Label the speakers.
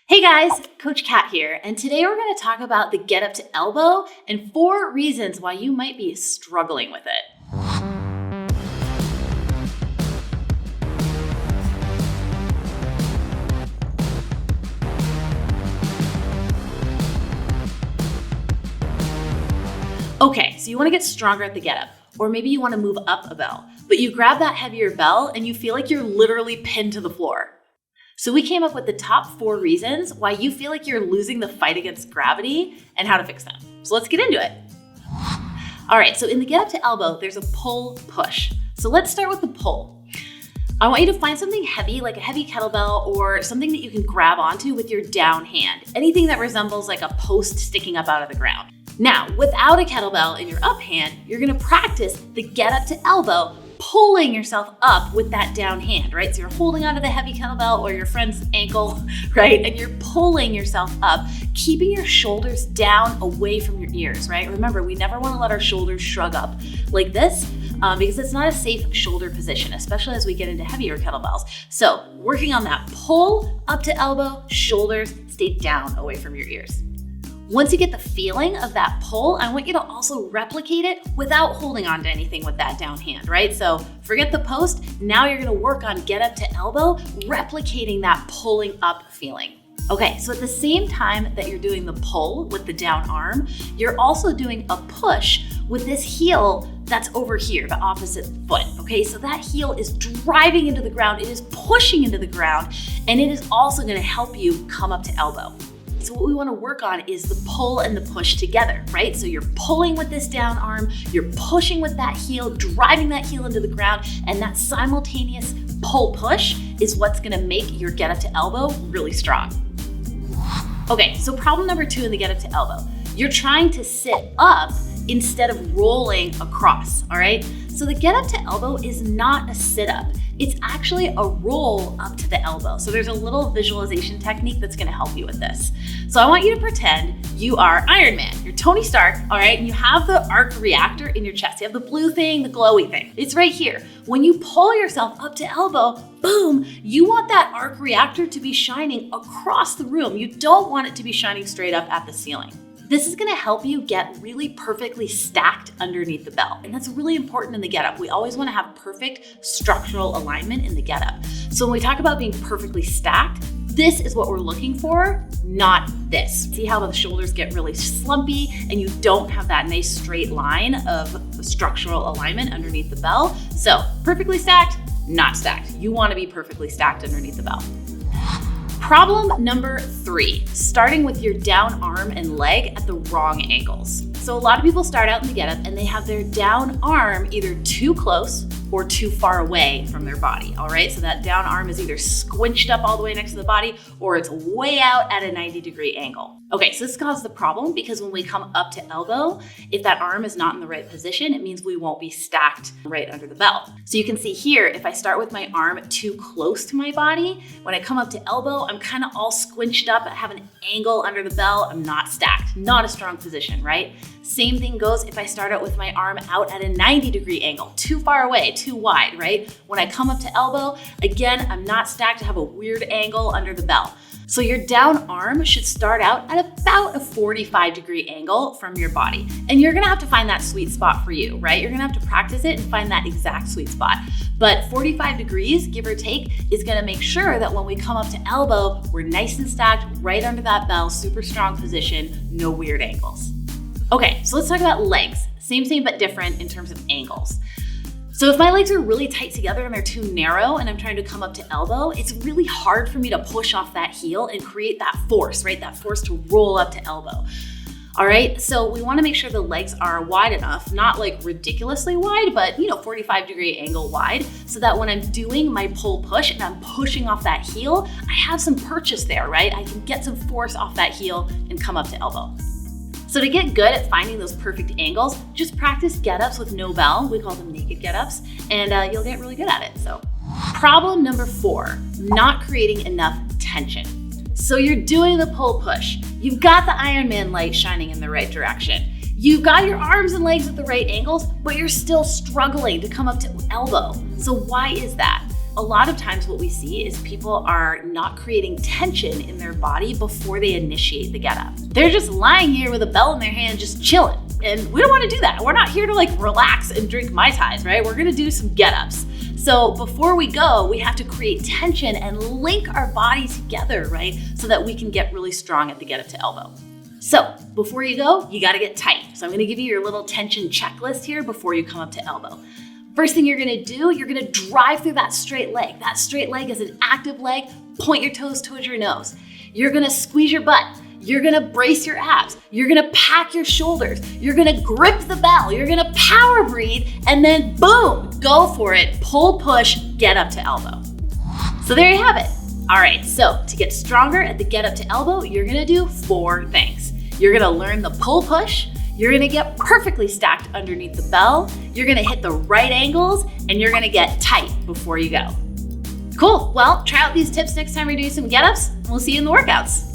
Speaker 1: Hey guys, Coach Kat here, and today we're going to talk about the get up to elbow and 4 reasons why you might be struggling with it. Okay, so you want to get stronger at the get up, or maybe you want to move up a bell, but you grab that heavier bell and you feel like you're literally pinned to the floor. So we came up with the top 4 reasons why you feel like you're losing the fight against gravity and how to fix them. So let's get into it. All right, so in the get up to elbow, there's a pull push. So let's start with the pull. I want you to find something heavy, like a heavy kettlebell or something that you can grab onto with your down hand. Anything that resembles like a post sticking up out of the ground. Now, without a kettlebell in your up hand, you're gonna practice the get up to elbow, pulling yourself up with that down hand, right? So you're holding onto the heavy kettlebell or your friend's ankle, right? And you're pulling yourself up, keeping your shoulders down away from your ears, right? Remember, we never wanna let our shoulders shrug up like this because it's not a safe shoulder position, especially as we get into heavier kettlebells. So working on that pull up to elbow, shoulders stay down away from your ears. Once you get the feeling of that pull, I want you to also replicate it without holding on to anything with that down hand, right? So forget the post. Now you're gonna work on get up to elbow, replicating that pulling up feeling. Okay, so at the same time that you're doing the pull with the down arm, you're also doing a push with this heel that's over here, the opposite foot, okay? So that heel is driving into the ground, it is pushing into the ground, and it is also gonna help you come up to elbow. So what we want to work on is the pull and the push together, right? So you're pulling with this down arm, you're pushing with that heel, driving that heel into the ground, and that simultaneous pull push is what's gonna make your get up to elbow really strong. Okay, so problem number 2 in the get up to elbow. You're trying to sit up instead of rolling across, all right? So the get up to elbow is not a sit up. It's actually a roll up to the elbow. So there's a little visualization technique that's gonna help you with this. So I want you to pretend you are Iron Man. You're Tony Stark, all right? And you have the arc reactor in your chest. You have the blue thing, the glowy thing. It's right here. When you pull yourself up to elbow, boom, you want that arc reactor to be shining across the room. You don't want it to be shining straight up at the ceiling. This is gonna help you get really perfectly stacked underneath the bell. And that's really important in the get up. We always wanna have perfect structural alignment in the get up. So when we talk about being perfectly stacked, this is what we're looking for, not this. See how the shoulders get really slumpy and you don't have that nice straight line of structural alignment underneath the bell? So perfectly stacked, not stacked. You wanna be perfectly stacked underneath the bell. Problem number 3, starting with your down arm and leg at the wrong angles. So a lot of people start out in the get up and they have their down arm either too close or too far away from their body, all right? So that down arm is either squinched up all the way next to the body or it's way out at a 90-degree angle. Okay, so this causes the problem because when we come up to elbow, if that arm is not in the right position, it means we won't be stacked right under the bell. So you can see here, if I start with my arm too close to my body, when I come up to elbow, I'm kind of all squinched up, I have an angle under the bell, I'm not stacked, not a strong position, right? Same thing goes if I start out with my arm out at a 90-degree angle, too far away, too wide, right? When I come up to elbow, again, I'm not stacked, I have a weird angle under the bell. So your down arm should start out at about a 45-degree angle from your body. And you're gonna have to find that sweet spot for you, right? You're gonna have to practice it and find that exact sweet spot. But 45 degrees, give or take, is gonna make sure that when we come up to elbow, we're nice and stacked right under that bell, super strong position, no weird angles. Okay, so let's talk about legs. Same but different in terms of angles. So if my legs are really tight together and they're too narrow and I'm trying to come up to elbow, it's really hard for me to push off that heel and create that force, right? That force to roll up to elbow. All right, so we wanna make sure the legs are wide enough, not like ridiculously wide, but 45-degree angle wide, so that when I'm doing my pull push and I'm pushing off that heel, I have some purchase there, right? I can get some force off that heel and come up to elbow. So to get good at finding those perfect angles, just practice get-ups with no bell. We call them naked get-ups, and you'll get really good at it. So, problem number 4, not creating enough tension. So you're doing the pull push. You've got the Iron Man light shining in the right direction. You've got your arms and legs at the right angles, but you're still struggling to come up to elbow. So why is that? a lot of times what we see is people are not creating tension in their body before they initiate the get up. They're just lying here with a bell in their hand, just chilling. And we don't want to do that. We're not here to like relax and drink Mai Tais, right? We're gonna do some get ups. So before we go, we have to create tension and link our body together, right? So that we can get really strong at the get up to elbow. So before you go, you gotta get tight. So I'm gonna give you your little tension checklist here before you come up to elbow. First thing you're gonna do, you're gonna drive through that straight leg. That straight leg is an active leg. Point your toes towards your nose. You're gonna squeeze your butt. You're gonna brace your abs. You're gonna pack your shoulders. You're gonna grip the bell. You're gonna power breathe, and then boom, go for it. Pull, push, get up to elbow. So there you have it. All right, so to get stronger at the get up to elbow, you're gonna do 4 things. You're gonna learn the pull push. You're gonna get perfectly stacked underneath the bell. You're gonna hit the right angles, and you're gonna get tight before you go. Cool, well, try out these tips next time you're doing some get ups, and we'll see you in the workouts.